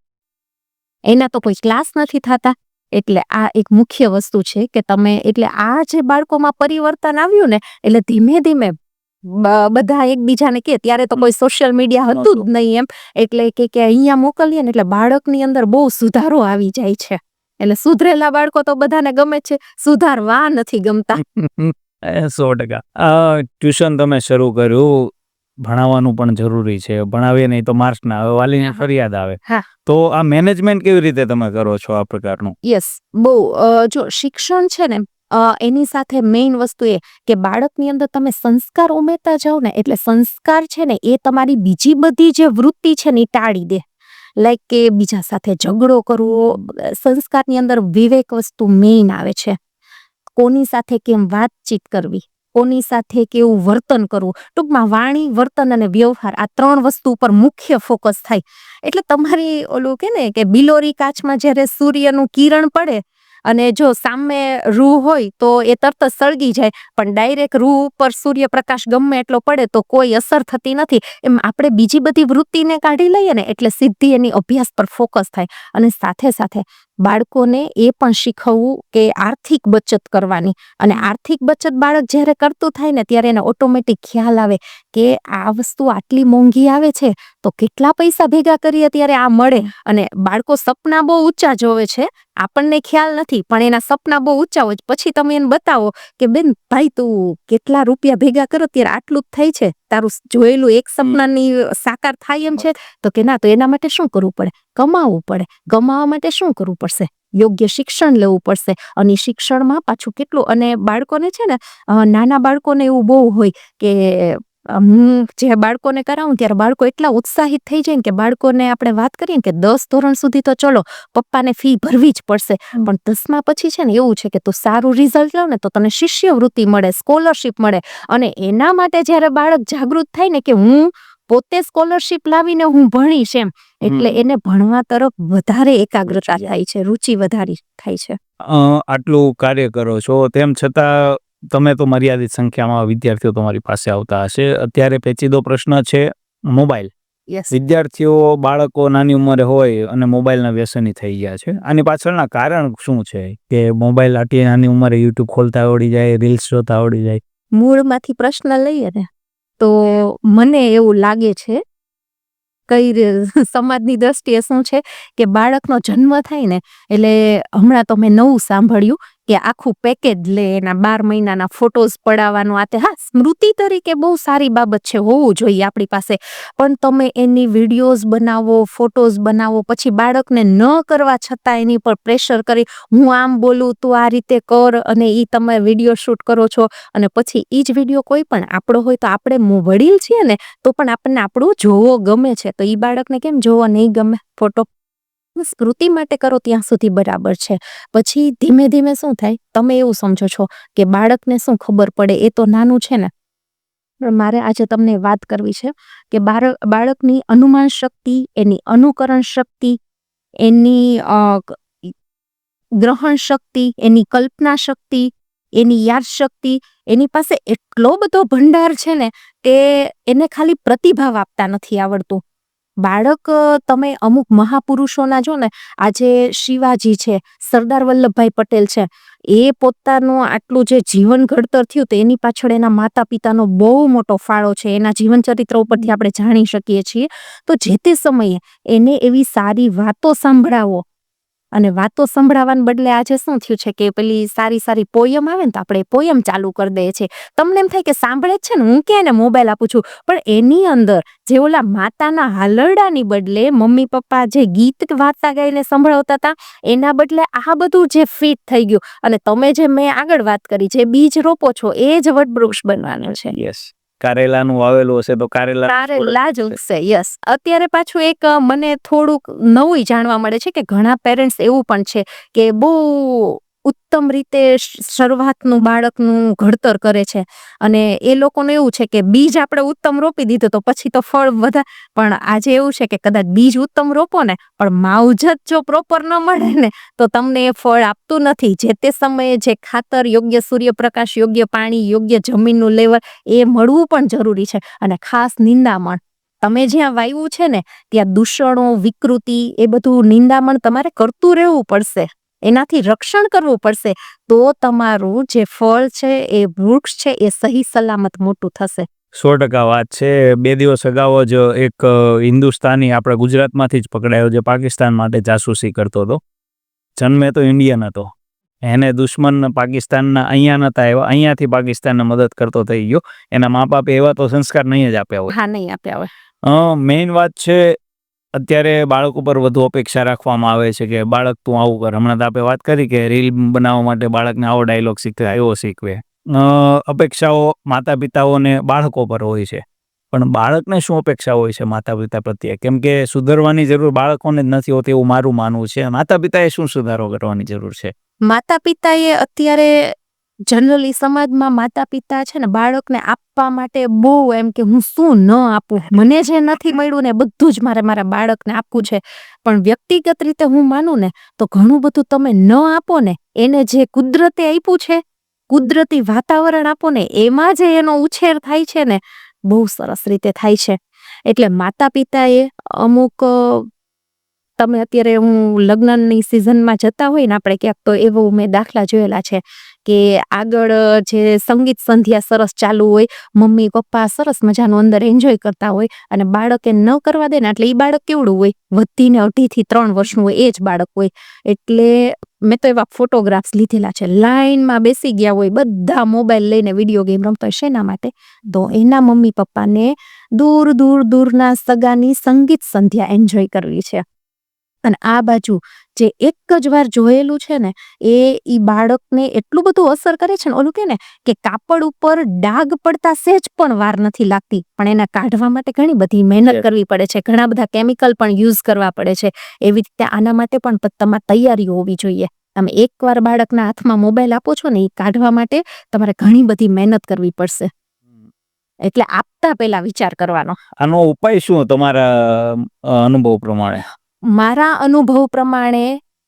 Speaker 1: એના તો કોઈ ક્લાસ નથી થતા. એટલે આ એક મુખ્ય વસ્તુ છે કે તમે, એટલે આ જે બાળકોમાં પરિવર્તન આવ્યું ને એટલે ધીમે ધીમે બધા એકબીજાને કે, ત્યારે તો કોઈ સોશિયલ મીડિયા હતું જ નહીં એમ, એટલે કે અહીંયા મોકલીએ ને એટલે બાળકની અંદર બહુ સુધારો આવી જાય છે. એટલે સુધરેલા બાળકો તો બધાને ગમે છે, સુધારવા નથી ગમતા.
Speaker 2: 100%. ટ્યુશન તમે શરૂ કર્યું, ભણાવવાનું પણ જરૂરી છે, ભણાવીએ નહીં તો માર્ક્સ ના આવે, વાલીને ફરિયાદ આવે.
Speaker 1: હા.
Speaker 2: તો આ મેનેજમેન્ટ કેવી રીતે તમે કરો છો આ પ્રકારનું?
Speaker 1: યસ, બહુ જો શિક્ષણ છે ને એની સાથે મેઇન વસ્તુ એ કે બાળકની અંદર તમે સંસ્કાર ઉમેરતા જાઓ ને એટલે સંસ્કાર છે ને એ તમારી બીજી બધી જે વૃત્તિ છે ને એ ટાળી દે. લાઈક કે બીજા સાથે ઝઘડો કરવો, સંસ્કારની અંદર વિવેક વસ્તુ મેઇન આવે છે. કોની સાથે કેમ વાતચીત કરવી, કોની સાથે કેવું વર્તન કરવું, ટૂંકમાં વાણી, વર્તન અને વ્યવહાર, આ 3 વસ્તુ ઉપર મુખ્ય ફોકસ થાય. એટલે તમારી ઓલું કે ને કે બિલોરી કાચમાં જ્યારે સૂર્યનું કિરણ પડે અને જો સામે રૂ હોય તો એ તરત જ સળગી જાય, પણ ડાયરેક્ટ રૂ ઉપર સૂર્યપ્રકાશ ગમે એટલો પડે તો કોઈ અસર થતી નથી. એમ આપણે બીજી બધી વૃત્તિને કાઢી લઈએ ને એટલે સીધી એની અભ્યાસ પર ફોકસ થાય. અને સાથે સાથે બાળકોને એ પણ શીખવવું કે આર્થિક બચત કરવાની. અને આર્થિક બચત બાળક જ્યારે કરતું થાય ને ત્યારે એને ઓટોમેટિક ખ્યાલ આવે કે આ વસ્તુ આટલી મોંઘી આવે છે તો કેટલા પૈસા ભેગા કરીએ ત્યારે આ મળે. અને બાળકો સપના બહુ ઊંચા જોવે છે, આપણને ખ્યાલ નથી, પણ એના સપના બહુ ઊંચા હોય. પછી તમે એને બતાવો કે બેન ભાઈ તું કેટલા રૂપિયા ભેગા કરો ત્યારે આટલું જ થાય છે, તારું જોયેલું એક સપનાની સાકાર થાય એમ છે, તો કે ના, તો એના માટે શું કરવું પડે? કમાવવું પડે. કમાવા માટે શું કરવું પડશે? યોગ્ય શિક્ષણ લેવું પડશે. અને શિક્ષણમાં પાછું કેટલું, અને બાળકોને છે ને નાના બાળકોને એવું બહુ હોય કે હું જે બાળકોને કરાવું ત્યારે બાળકો એટલા ઉત્સાહિત થઈ જાય ને કે બાળકોને આપણે વાત કરીએ ને કે 10 ધોરણ સુધી તો ચલો પપ્પાને ફી ભરવી જ પડશે, પણ 10મા પછી છે ને એવું છે કે તું સારું રિઝલ્ટ લાવ ને તો તને શિષ્યવૃત્તિ મળે, સ્કોલરશીપ મળે. અને એના માટે જ્યારે બાળક જાગૃત થાય ને કે હું પોતે સ્કોલરશીપ લાવીને હું ભણીશ એમ, એટલે એને ભણવા તરફ વધારે એકાગ્રતા થાય છે, રુચિ વધારી થાય છે.
Speaker 2: આટલું કાર્ય કરો છો તેમ છતાં તમે તો મર્યાદિત સંખ્યામાં વિદ્યાર્થીઓ તમારી પાસે આવતા હશે. અત્યારે પેચીદો પ્રશ્ન છે મોબાઈલ. વિદ્યાર્થીઓ બાળકો નાની ઉંમરે હોય અને મોબાઈલના વ્યસની થઈ ગયા છે. આની પાછળના કારણ શું છે કે મોબાઈલ આટલી નાની ઉંમરે યુટ્યુબ ખોલતા આવડી જાય, રીલ્સ જોતા આવડી જાય?
Speaker 1: મૂળમાંથી પ્રશ્ન લઈએ ને તો મને એવું લાગે છે સમાજની દ્રષ્ટિએ શું છે કે બાળકનો જન્મ થાય ને એટલે હમણાં તો મેં નવું સાંભળ્યું કે આખું પેકેજ લે, એના 12 મહિનાના ફોટોઝ પડાવવાનું. આ તે હા, સ્મૃતિ તરીકે બહુ સારી બાબત છે, હોવું જોઈએ આપણી પાસે, પણ તમે એની વિડીયોઝ બનાવો, ફોટોઝ બનાવો, પછી બાળકને ન કરવા છતાં એની પર પ્રેશર કરી હું આમ બોલું તું આ રીતે કર, અને એ તમે વિડીયો શૂટ કરો છો, અને પછી એ જ વિડીયો કોઈ પણ આપણો હોય તો આપણે વડીલ છીએ ને તો પણ આપણને આપણું જોવો ગમે છે, તો એ બાળકને કેમ જોવો નહીં ગમે ફોટો? સ્મૃતિ માટે કરો ત્યાં સુધી બરાબર છે. પછી ધીમે ધીમે શું થાય, તમે એવું સમજો છો કે બાળકને શું ખબર પડે, એ તો નાનું છે ને. મારે આજે તમને વાત કરવી છે કે બાળકની અનુમાન શક્તિ, એની અનુકરણ શક્તિ, એની ગ્રહણ શક્તિ, એની કલ્પના શક્તિ, એની યાદ શક્તિ, એની પાસે એટલો બધો ભંડાર છે ને કે એને ખાલી પ્રતિભાવ આપતા નથી આવડતું. બાળક તમે અમુક મહાપુરુષોના જો ને, આજે શિવાજી છે, સરદાર વલ્લભભાઈ પટેલ છે, એ પોતાનું આટલું જે જીવન ઘડતર થયું તો એની પાછળ એના માતા પિતાનો બહુ મોટો ફાળો છે. એના જીવન ચરિત્ર ઉપરથી આપણે જાણી શકીએ છીએ. તો જે તે સમયે એને એવી સારી વાતો સંભળાવો, અને વાતો સંભળાવવાને બદલે આજે શું થયું છે કે પેલી સારી સારી પોયમ આવે ને તો આપણે પોયમ ચાલુ કરી દઈએ છીએ. તમને એમ થાય કે સાંભળે જ છે ને, હું ક્યાં એને મોબાઈલ આપું છું, પણ એની અંદર જે ઓલા માતાના હાલરડાની બદલે મમ્મી પપ્પા જે ગીત વાર્તા ગાઈને સંભળાવતા હતા એના બદલે આ બધું જે ફિટ થઈ ગયું, અને તમે જે મેં આગળ વાત કરી જે બીજ રોપો છો એ જ વટવૃક્ષ બનવાનું છે.
Speaker 2: યસ, કારેલાનું વાવેલું હશે તો કારેલા
Speaker 1: જ ઉગશે. યસ. અત્યારે પાછું એક મને થોડુંક નવું જાણવા મળે છે કે ઘણા પેરેન્ટ્સ એવું પણ છે કે બહુ ઉત્તમ રીતે શરૂઆતનું બાળકનું ઘડતર કરે છે, અને એ લોકોનું એવું છે કે બીજ આપણે ઉત્તમ રોપી દીધું તો પછી તો ફળ વધારે. પણ આજે એવું છે કે કદાચ બીજ ઉત્તમ રોપો ને પણ માવજત જો પ્રોપર ન મળે ને તો તમને એ ફળ આપતું નથી. જે તે સમયે જે ખાતર, યોગ્ય સૂર્યપ્રકાશ, યોગ્ય પાણી, યોગ્ય જમીનનું લેવલ એ મળવું પણ જરૂરી છે. અને ખાસ નિંદામણ, તમે જ્યાં વાવ્યું છે ને ત્યાં દૂષણો, વિકૃતિ, એ બધું નિંદામણ તમારે કરતું રહેવું પડશે, એનાથી રક્ષણ કરવું પડશે, તો તમારું જે ફળ છે, એ વૃક્ષ છે, એ સહી સલામત મોટું થશે.
Speaker 2: 100% વાત છે. 2 દિવસ અગાઉ જ એક હિન્દુસ્તાની આપણા ગુજરાતમાંથી જ પકડાયો જે પાકિસ્તાન માટે જાસૂસી કરતો હતો. જન્મે તો ઇન્ડિયન હતો, એને દુશ્મન પાકિસ્તાનના અહીંયા નતા આવ્યા, અહીંયાથી પાકિસ્તાનને મદદ કરતો થઈ ગયો. એના મા બાપે એવા તો સંસ્કાર નહીં જ આપ્યા હોય.
Speaker 1: હા, નહીં આપ્યા હોય.
Speaker 2: મેઇન વાત છે અત્યારે બાળક ઉપર વધુ અપેક્ષા રાખવામાં આવે છે કે બાળક તું આવું કર. હમણાં તો આપણે વાત કરી કે રીલ બનાવવા માટે બાળકને આવો ડાયલોગ શીખવે, આવ્યો શીખવે. અપેક્ષાઓ માતા પિતાઓને બાળકો પર હોય છે, પણ બાળકને શું અપેક્ષા હોય છે માતા પિતા પ્રત્યે? કેમ કે સુધારવાની જરૂર બાળકોને જ નથી હોતી એવું મારું માનવું છે. માતા પિતાએ શું સુધારો કરવાની જરૂર છે?
Speaker 1: માતા પિતાએ અત્યારે જનરલી સમાજમાં માતા પિતા છે ને બાળકને આપવા માટે બહુ એમ કે હું શું ન આપું, મને જે નથી મળ્યું ને બધું જ મારે મારા બાળકને આપવું છે. પણ વ્યક્તિગત રીતે હું માનું ને તો ઘણું બધું તમે ન આપો ને, એને જે કુદરતે આપ્યું છે, કુદરતી વાતાવરણ આપો ને, એમાં જે એનો ઉછેર થાય છે ને બહુ સરસ રીતે થાય છે. એટલે માતા પિતાએ અમુક, તમે અત્યારે હું લગ્નની સિઝનમાં જતા હોય ને આપણે ક્યાંક, તો એવો મેં દાખલા જોયેલા છે કે આગળ જે સંગીત સંધ્યા સરસ ચાલુ હોય, મમ્મી પપ્પા સરસ મજાનું અંદર એન્જોય કરતા હોય, અને બાળક એ ન કરવા દે ને એટલે એ બાળક કેવડું હોય, વધીને 2.5 થી 3 વર્ષનું હોય, એ જ બાળક હોય. એટલે મેં તો એવા ફોટોગ્રાફ્સ લીધેલા છે, લાઈનમાં બેસી ગયા હોય બધા મોબાઈલ લઈને વિડીયો ગેમ રમતા હોય. શેના માટે? તો એના મમ્મી પપ્પાને દૂર દૂર દૂરના સગાની સંગીત સંધ્યા એન્જોય કરવી છે. અને આ બાજુ જે એક જ વાર જોયેલું છે ને ઈ બાળકને એટલું બધું અસર કરે છે ને, ઓલું કે ને કે કાપડ ઉપર ડાઘ પડતા સહેજ પણ વાર નથી લાગતી, પણ એને કાઢવા માટે ઘણી બધી મહેનત કરવી પડે છે, ઘણા બધા કેમિકલ પણ યુઝ કરવા પડે છે. એવી રીતે આના માટે પણ તમારે તૈયારીઓ હોવી જોઈએ. તમે એકવાર બાળકના હાથમાં મોબાઈલ આપો છો ને, એ કાઢવા માટે તમારે ઘણી બધી મહેનત કરવી પડશે. એટલે આપતા પહેલા વિચાર કરવાનો.
Speaker 2: આનો ઉપાય શું તમારા અનુભવ પ્રમાણે?
Speaker 1: મારા અનુભવ પ્રમાણે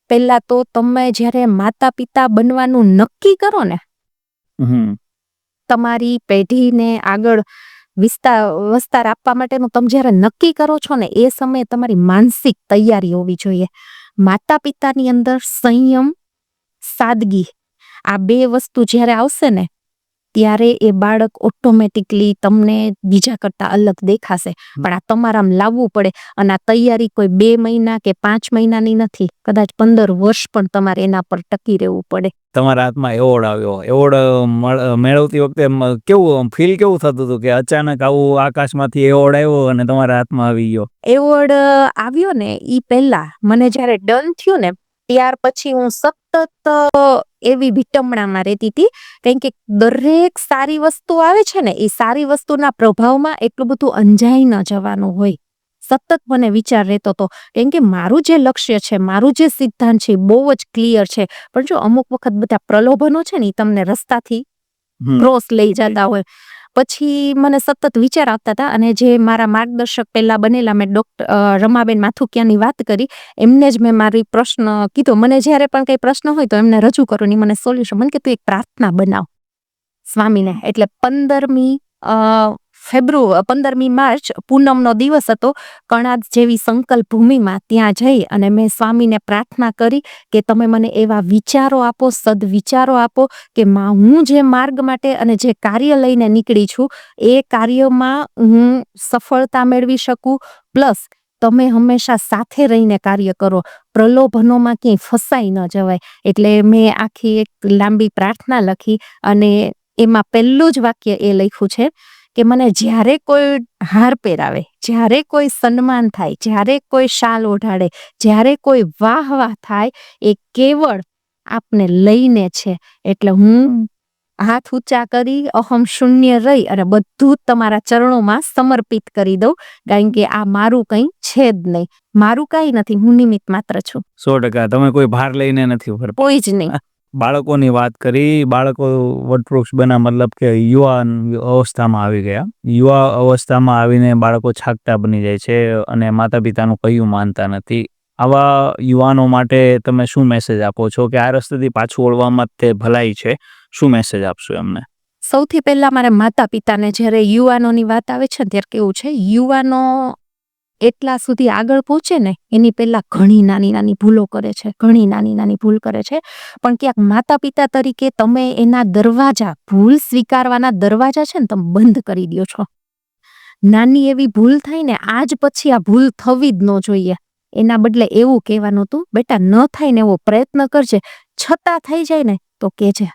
Speaker 1: પહેલા તો તમે જ્યારે માતા પિતા બનવાનું નક્કી કરો ને, તમારી પેઢીને આગળ વિસ્તાર આપવા માટેનું તમે જ્યારે નક્કી કરો છો ને, એ સમયે તમારી માનસિક તૈયારી હોવી જોઈએ. માતા પિતાની અંદર સંયમ, સાદગી, આ 2 વસ્તુ જ્યારે આવશે ને, ત્યારે એ બાળક ઓટોમેટિકલી તમને બીજા કરતા અલગ દેખાશે. પણ આ તમારામાં લાવવું પડે, અને આ તૈયારી કોઈ 2 મહિના કે 5 મહિનાની નથી, કદાચ 15 વર્ષ પણ તમારે એના પર ટકી રહેવું પડે.
Speaker 2: તમારા હાથમાં એવોર્ડ આવ્યો, એવોર્ડ મેળવતી વખતે કેવું ફીલ કેવું થતું હતું કે અચાનક આવું આકાશમાંથી એવોર્ડ આવ્યો અને તમારા હાથમાં આવી ગયો?
Speaker 1: એવોર્ડ આવ્યો ને ઈ પહેલા મને જ્યારે ડન થયું ને, ત્યાર પછી હું સતત એવી વિટંબણામાં રહેતી હતી, કારણ કે દરેક સારી વસ્તુ આવે છે ને, એ સારી વસ્તુના પ્રભાવમાં એટલું બધું અંજાઈ ન જવાનું હોય. સતત મને વિચાર રહેતો હતો, કેમ કે મારું જે લક્ષ્ય છે, મારું જે સિદ્ધાંત છે, બહુ જ ક્લિયર છે. પણ જો અમુક વખત બધા પ્રલોભનો છે ને, તમને રસ્તાથી ક્રોસ લઈ જતા હોય. પછી મને સતત વિચાર આવતા હતા, અને જે મારા માર્ગદર્શક પહેલા બનેલા, મેં ડોક્ટર રમાબેન માથુકિયાની વાત કરી, એમને જ મેં મારી પ્રશ્ન કીધો. મને જ્યારે પણ કઈ પ્રશ્ન હોય તો એમને રજૂ કરું, ને મને સોલ્યુશન, મને કે તું એક પ્રાર્થના બનાવ સ્વામીને. એટલે 15મી માર્ચ પૂનમનો દિવસ હતો. કણાદ જેવી સંકલ્પ ભૂમિમાં ત્યાં જઈ અને મેં સ્વામીને પ્રાર્થના કરી કે તમે મને એવા વિચારો આપો, સદવિચારો આપો, કે હું જે માર્ગ માટે અને જે કાર્ય લઈને નીકળી છું, એ કાર્યમાં હું સફળતા મેળવી શકું. પ્લસ તમે હંમેશા સાથે રહીને કાર્ય કરો, પ્રલોભનોમાં ક્યાંય ફસાઈ ન જવાય. એટલે મેં આખી એક લાંબી પ્રાર્થના લખી, અને એમાં પહેલું જ વાક્ય એ લખ્યું છે કે મને જ્યારે કોઈ હાર પહેરાવે, જ્યારે કોઈ સન્માન થાય, જ્યારે કોઈ શાલ ઓઢાડે, જ્યારે કોઈ વાહ થાય, એ કેવળ આપને લઈને છે. એટલે હું હાથ ઊંચા કરી અહમ શૂન્ય રહી અને બધું જ તમારા ચરણોમાં સમર્પિત કરી દઉં, કારણ કે આ મારું કંઈ છે જ નહીં, મારું કાંઈ નથી, હું નિમિત્ત માત્ર છું.
Speaker 2: 100%. તમે કોઈ ભાર લઈને નથી ઉભા,
Speaker 1: કોઈ જ નહીં.
Speaker 2: બાળકોની વાત કરી, બાળકો વટવૃક્ષ બના, મતલબ કે યુવાન અવસ્થામાં આવી ગયા. યુવા અવસ્થામાં આવીને બાળકો છાકટા બની જાય છે અને માતા પિતાનું કયું માનતા નથી. આવા યુવાનો માટે તમે શું મેસેજ આપો છો કે આ રસ્તેથી પાછું વળવામાં તે ભલાઈ છે? શું મેસેજ આપશો એમને?
Speaker 1: સૌથી પહેલા મારે માતા પિતાને, જ્યારે યુવાનોની વાત આવે છે ત્યારે કેવું છે, યુવાનો એટલા સુધી આગળ પહોંચે ને એની પહેલા ઘણી નાની નાની ભૂલો કરે છે, ઘણી નાની નાની ભૂલ કરે છે. પણ ક્યાંક માતા પિતા તરીકે તમે એના દરવાજા, ભૂલ સ્વીકારવાના દરવાજા છે ને, તમે બંધ કરી દો છો. નાની એવી ભૂલ થાય ને, આજ પછી આ ભૂલ થવી જ ન જોઈએ. એના બદલે એવું કહેવાનું હતું, બેટા ન થાય ને એવો પ્રયત્ન કરજે, છતાં થઈ જાય ને તો કહેજે.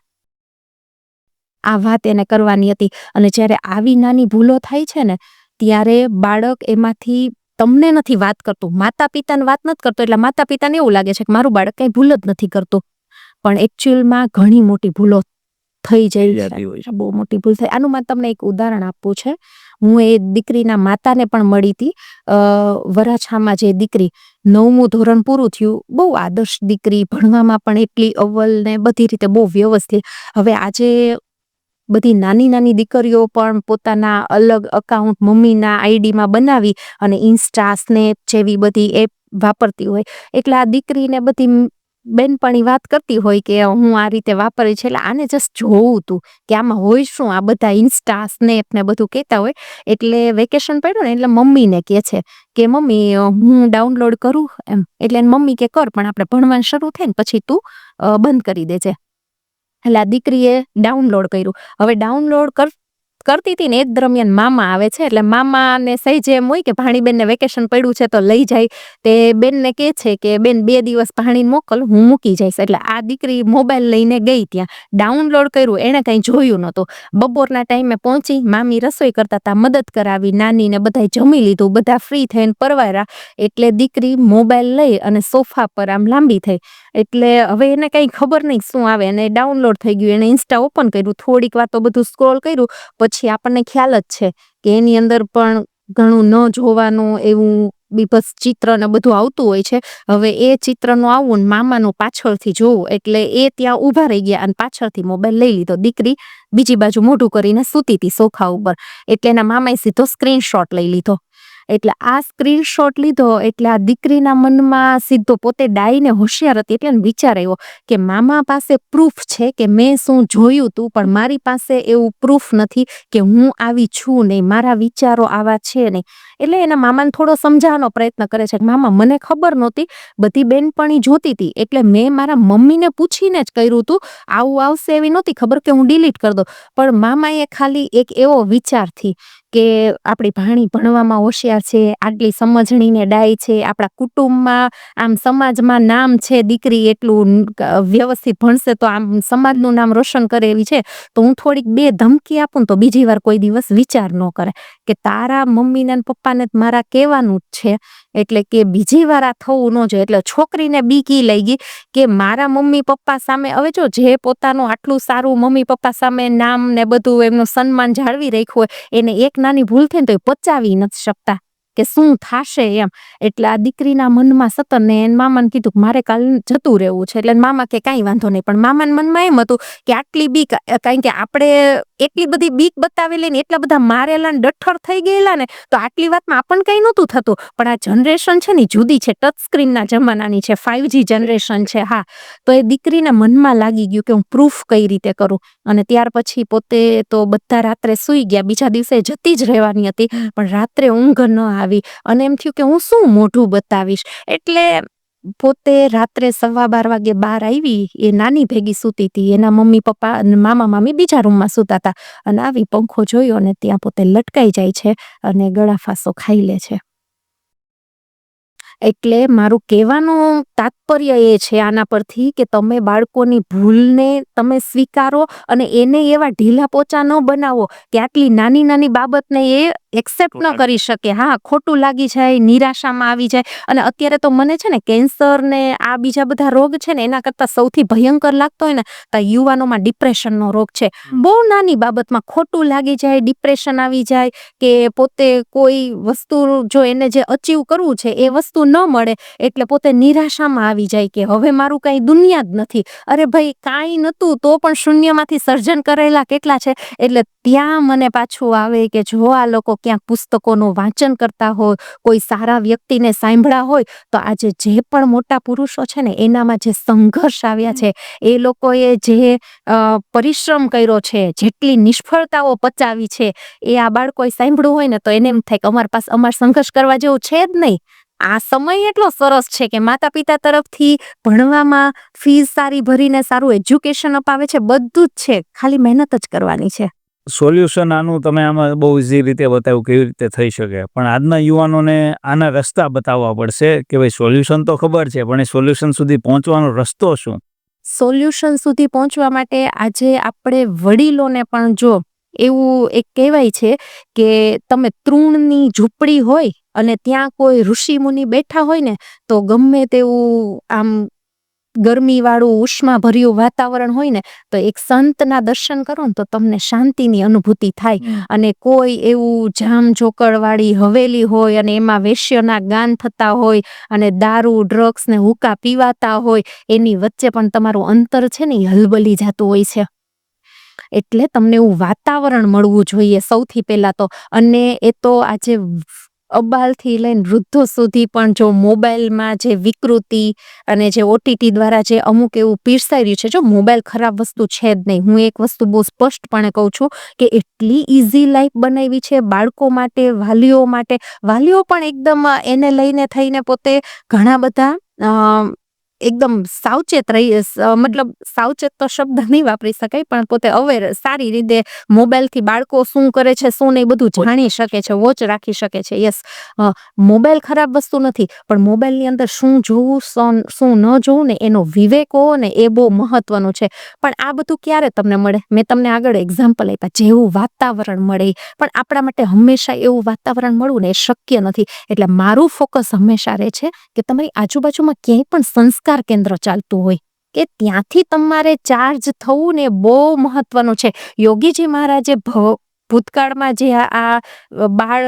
Speaker 1: આ વાત એને કરવાની હતી. અને જ્યારે આવી નાની ભૂલો થાય છે ને, ત્યારે બાળક એમાંથી તમને નથી વાત કરતું, માતા પિતાને વાત નથી કરતો, એટલે માતા પિતાને એવું લાગે છે કે મારું બાળક કઈ ભૂલ જ નથી કરતું. પણ એકચ્યુઅલમાં ઘણી મોટી ભૂલો થઈ જાય છે, બહુ મોટી ભૂલ થાય. આનું માં તમને એક ઉદાહરણ આપવું છે. હું એ દીકરીના માતાને પણ મળી હતી. વરાછામાં જે દીકરી 9મું ધોરણ પૂરું થયું, બહુ આદર્શ દીકરી, ભણવામાં પણ એટલી અવ્વલ ને બધી રીતે બહુ વ્યવસ્થિત. હવે આજે બધી નાની નાની દીકરીઓ પણ પોતાના અલગ અકાઉન્ટ મમ્મીના આઈડીમાં બનાવી અને ઇન્સ્ટા, સ્નેપ જેવી બધી એપ વાપરતી હોય. એટલે આ દીકરીને બધી બેનપણી વાત કરતી હોય કે હું આ રીતે વાપરી છે. એટલે આને જસ્ટ જોવું હતું કે આમાં હોય શું, આ બધા ઇન્સ્ટા, સ્નેપ ને બધું કહેતા હોય. એટલે વેકેશન પડ્યું ને, એટલે મમ્મીને કહે છે કે મમ્મી હું ડાઉનલોડ કરું એમ. એટલે મમ્મી કે કર, પણ આપણે ભણવાનું શરૂ થાય ને પછી તું બંધ કરી દેજે. એટલે આ દીકરીએ ડાઉનલોડ કર્યું. હવે ડાઉનલોડ કરતી હતી ને એ દરમિયાન મામા આવે છે. એટલે મામાને સહેજ એમ હોય કે ભાણીબેનને વેકેશન પડ્યું છે તો લઈ જાય. તે બેનને કહે છે કે બેન 2 દિવસ ભાણીને મોકલ, હું મૂકી જઈશ. એટલે આ દીકરી મોબાઈલ લઈને ગઈ, ત્યાં ડાઉનલોડ કર્યું, એને કંઈ જોયું નહોતું. બપોરના ટાઈમે પહોંચી, મામી રસોઈ કરતા હતા, મદદ કરાવી, નાનીને બધાય જમી લીધું, બધા ફ્રી થઈને પરવાર્યા. એટલે દીકરી મોબાઈલ લઈ અને સોફા પર આમ લાંબી થઈ. એટલે હવે એને કંઈ ખબર નહીં શું આવે, અને ડાઉનલોડ થઈ ગયું. એને ઇન્સ્ટા ઓપન કર્યું, થોડીક વાર તો બધું સ્ક્રોલ કર્યું, પછી આપણને ખ્યાલ જ છે કે એની અંદર પણ ઘણું ન જોવાનું એવું બીભત્સ ચિત્ર ને બધું આવતું હોય છે. હવે એ ચિત્રનું આવવું ને મામાનું પાછળથી જોવું, એટલે એ ત્યાં ઊભા રહી ગયા અને પાછળથી મોબાઈલ લઈ લીધો. દીકરી બીજી બાજુ મોઢું કરીને સૂતી હતી સોફા ઉપર. એટલે એના મામાએ સીધો સ્ક્રીનશોટ લઈ લીધો. એટલે આ સ્ક્રીનશોટ લીધો એટલે આ દીકરીના મનમાં સીધો, પોતે ડાઈને હોશિયાર હતી એટલે એને વિચાર આવ્યો કે મામા પાસે પ્રૂફ છે કે મેં શું જોયું તું, પણ મારી પાસે એવું પ્રૂફ નથી કે હું આવી છું નહીં, મારા વિચારો આવા છે નહીં. એટલે એના મામાને થોડો સમજાવવાનો પ્રયત્ન કરે છે કે મામા મને ખબર નહોતી, બધી બેનપણી જોતી હતી એટલે મેં મારા મમ્મીને પૂછીને જ કર્યું હતું, આવું આવશે એવી નહોતી ખબર કે હું ડિલીટ કરી દઉં. પણ મામાએ ખાલી એક એવો વિચારથી કે આપણી ભાણી ભણવામાં હોશિયાર છે, આટલી સમજણીને ડાય છે, આપણા કુટુંબમાં આમ સમાજમાં નામ છે, દીકરી એટલું વ્યવસ્થિત ભણશે તો આમ સમાજનું નામ રોશન કરે એવી છે, તો હું થોડીક 2 ધમકી આપું તો બીજી વાર કોઈ દિવસ વિચાર ન કરે કે તારા મમ્મીને ને પપ્પાને મારા કહેવાનું જ છે, એટલે કે બીજી વાર આ થવું ન જોઈએ. એટલે છોકરીને બીક ઈ લઈ ગઈ કે મારા મમ્મી પપ્પા સામે, હવે જો જે પોતાનું આટલું સારું મમ્મી પપ્પા સામે નામ ને બધું એમનું સન્માન જાળવી રાખ્યું હોય, એને એક નાની ભૂલ થાય ને તો એ પચાવી નથી શકતા કે શું થાશે એમ. એટલે આ દીકરીના મનમાં સતત, ને એને મામાને કીધું કે મારે કાલ જતું રહેવું છે. એટલે મામા કે કાંઈ વાંધો નહીં, પણ મામાના મનમાં એમ હતું કે આટલી બીક, કારણ કે આપણે એટલી બધી બીક બતાવેલી ને એટલા બધા મારેલા ને ડઠ્ઠર થઈ ગયેલા ને, તો આટલી વાતમાં આપણને કંઈ નહોતું થતું. પણ આ જનરેશન છે ને જુદી છે, ટચ સ્ક્રીનના જમાનાની છે, 5G જનરેશન છે. હા, તો એ દીકરીને મનમાં લાગી ગયું કે હું પ્રૂફ કઈ રીતે કરું. અને ત્યાર પછી પોતે તો બધા રાત્રે સૂઈ ગયા, બીજા દિવસે જતી જ રહેવાની હતી, પણ રાત્રે ઊંઘ ન આવી અને એમ થયું કે હું શું મોઢું બતાવીશ. એટલે પોતે રાત્રે 12:15 વાગે બહાર આવી, એ નાની ભેગી સૂતી હતી, એના મમ્મી પપ્પા અને મામા મામી બીજા રૂમમાં સૂતા હતા, અને આવી પંખો જોયો અને ત્યાં પોતે લટકાઈ જાય છે અને ગળાફાંસો ખાઈ લે છે. એટલે મારું કહેવાનું તાત્પર્ય એ છે આના પરથી કે તમે બાળકોની ભૂલને તમે સ્વીકારો અને એને એવા ઢીલા પોચા ન બનાવો કે આટલી નાની નાની બાબતને એ એક્સેપ્ટ ન કરી શકે. હા, ખોટું લાગી જાય, નિરાશામાં આવી જાય. અને અત્યારે તો મને છે ને કેન્સર ને આ બીજા બધા રોગ છે ને, એના કરતાં સૌથી ભયંકર લાગતો હોય ને તો યુવાનોમાં ડિપ્રેશનનો રોગ છે. બહુ નાની બાબતમાં ખોટું લાગી જાય, ડિપ્રેશન આવી જાય, કે પોતે કોઈ વસ્તુ જો એને જે અચીવ કરવું છે એ વસ્તુ ન મળે એટલે પોતે નિરાશામાં આવી જાય કે હવે મારું કાંઈ દુનિયા જ નથી. અરે ભાઈ, કાંઈ નહોતું તો પણ શૂન્યમાંથી સર્જન કરેલા કેટલા છે. એટલે ત્યાં મને પાછું આવે કે જો આ લોકો ક્યાંક પુસ્તકોનું વાંચન કરતા હોય, કોઈ સારા વ્યક્તિને સાંભળ્યા હોય, તો આજે જે પણ મોટા પુરુષો છે ને એનામાં જે સંઘર્ષ આવ્યા છે, એ લોકોએ જે પરિશ્રમ કર્યો છે, જેટલી નિષ્ફળતાઓ પચાવી છે, એ આ બાળકોએ સાંભળ્યું હોય ને તો એને એમ થાય કે અમારી પાસે અમારે સંઘર્ષ કરવા જેવું છે જ નહીં. આ સમય એટલો સરસ છે કે માતા પિતા તરફથી ભણવામાં ફીસ સારી ભરીને સારું એજ્યુકેશન અપાવે છે, બધું જ છે, ખાલી મહેનત જ કરવાની છે.
Speaker 2: સોલ્યુશન આનું તમે આમાં બહુ ઇઝી રીતે બતાવ્યું કેવી રીતે થઈ શકે, પણ આજના યુવાનોને આના રસ્તા બતાવવા પડશે કે ભાઈ સોલ્યુશન તો ખબર છે, પણ એ સોલ્યુશન સુધી પહોંચવાનો રસ્તો શું?
Speaker 1: સોલ્યુશન સુધી પહોંચવા માટે આજે આપણે વડીલોને પણ, જો એવું એક કહેવાય છે કે તમે તૃણની ઝૂંપડી હોય અને ત્યાં કોઈ ઋષિ મુનિ બેઠા હોય ને, તો ગમે તેવું આમ ગરમીવાળું ઉષ્માભર્યું વાતાવરણ હોય ને, તો એક સંતના દર્શન કરો ને તો તમને શાંતિની અનુભૂતિ થાય. અને કોઈ એવું જામજોકળવાળી હવેલી હોય અને એમાં વેશ્યના ગાન થતા હોય અને દારૂ, ડ્રગ્સ ને હુક્કા પીવાતા હોય, એની વચ્ચે પણ તમારું અંતર છે ને એ હલબલી જતું હોય છે. એટલે તમને એવું વાતાવરણ મળવું જોઈએ સૌથી પહેલા તો. અને એ તો આજે અબાલથી લઈને વૃદ્ધો સુધી પણ જો મોબાઈલમાં જે વિકૃતિ અને જે OTT દ્વારા જે અમુક એવું પીરસાઈ રહ્યું છે, જો મોબાઈલ ખરાબ વસ્તુ છે જ નહીં. હું એક વસ્તુ બહુ સ્પષ્ટપણે કહું છું કે એટલી ઇઝી લાઈફ બનાવી છે બાળકો માટે, વાલીઓ માટે. વાલીઓ પણ એકદમ એને લઈને થઈને પોતે ઘણા બધા એકદમ સાવચેત રહી મતલબ સાવચેત તો શબ્દ નહીં વાપરી શકાય, પણ પોતે અવેર સારી રીતે મોબાઈલથી બાળકો શું કરે છે શું નહીં બધું જાણી શકે છે, વોચ રાખી શકે છે. યસ, મોબાઈલ ખરાબ વસ્તુ નથી, પણ મોબાઈલની અંદર શું જોવું શું ન જોવું ને એનો વિવેક હોવો ને એ બહુ મહત્વનું છે. પણ આ બધું ક્યારે તમને મળે? મેં તમને આગળ એક્ઝામ્પલ આપ્યા, જેવું વાતાવરણ મળે. પણ આપણા માટે હંમેશા એવું વાતાવરણ મળવું ને એ શક્ય નથી. એટલે મારું ફોકસ હંમેશા રહે છે કે તમારી આજુબાજુમાં ક્યાંય પણ સંસ્કાર કેન્દ્ર ચાલતું હોય કે ત્યાંથી તમારે ચાર્જ થવું ને બહુ મહત્વનું છે. યોગીજી મહારાજે ભૂતકાળમાં જે આ બાળ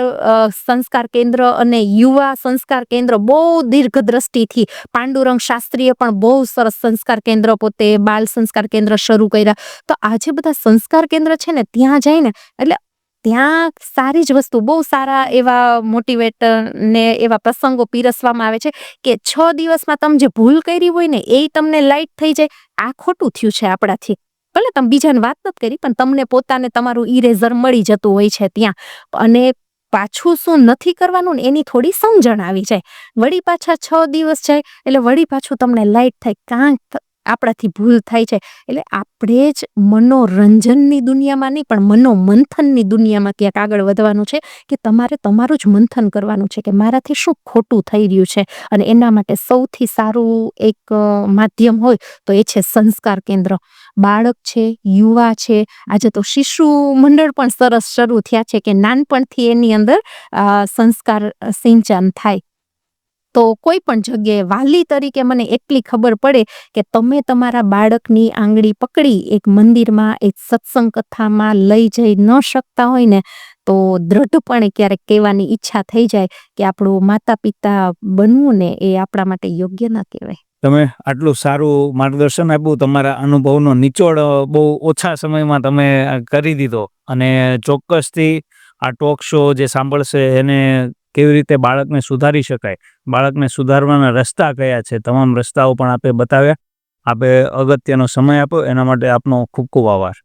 Speaker 1: સંસ્કાર કેન્દ્ર અને યુવા સંસ્કાર કેન્દ્ર બહુ દીર્ઘ દ્રષ્ટિથી, પાંડુરંગ શાસ્ત્રીએ પણ બહુ સરસ સંસ્કાર કેન્દ્ર પોતે બાળ સંસ્કાર કેન્દ્ર શરૂ કર્યા. તો આ જે બધા સંસ્કાર કેન્દ્ર છે ને ત્યાં જઈને એટલે ત્યાં સારી જ વસ્તુ, બહુ સારા એવા મોટિવેટર ને એવા પ્રસંગો પીરસવામાં આવે છે કે 6 દિવસમાં તમે જે ભૂલ કરી હોય ને એ તમને લાઈટ થઈ જાય. આ ખોટું થયું છે આપણાથી. ભલે તમે બીજાને વાત નથી કરી, પણ તમને પોતાને તમારું ઇરેઝર મળી જતું હોય છે ત્યાં. અને પાછું શું નથી કરવાનું ને એની થોડી સમજણ આવી જાય. વળી પાછા 6 દિવસ જાય એટલે વળી પાછું તમને લાઈટ થાય. કાંઈક આપણાથી ભૂલ થાય છે. એટલે આપણે જ મનોરંજનની દુનિયામાં નહીં, પણ મનોમંથનની દુનિયામાં ક્યાંક આગળ વધવાનું છે કે તમારે તમારું જ મંથન કરવાનું છે કે મારાથી શું ખોટું થઈ રહ્યું છે. અને એના માટે સૌથી સારું એક માધ્યમ હોય તો એ છે સંસ્કાર કેન્દ્ર. બાળક છે, યુવા છે, આજે તો શિશુ મંડળ પણ સરસ શરૂ થયા છે કે નાનપણથી એની અંદર સંસ્કાર સિંચન થાય. તો કોઈ પણ જગ્યાએ વાલી તરીકે મને એટલી ખબર પડે કે તમે તમારા બાળકની આંગળી પકડી એક મંદિરમાં, એક સત્સંગ કથામાં લઈ જઈ ન શકતા હોય ને તો દ્રઢપણે ક્યારેક કહેવાની ઈચ્છા થઈ જાય કે આપણું માતા પિતા બનવું ને એ આપણા માટે યોગ્ય ના કહેવાય.
Speaker 2: તમે આટલું સારું માર્ગદર્શન આપ્યું, તમારા અનુભવનો નિચોડ બહુ ઓછા સમયમાં તમે કરી દીધો. અને ચોક્કસથી આ ટોક શો જે સાંભળશે એને કેવી રીતે બાળકને સુધારી શકાય, બાળકને સુધારવાના રસ્તા કયા છે, તમામ રસ્તાઓ પણ આપે બતાવ્યા. આપે અગત્યનો સમય આપ્યો એના માટે આપનો ખૂબ ખૂબ આભાર.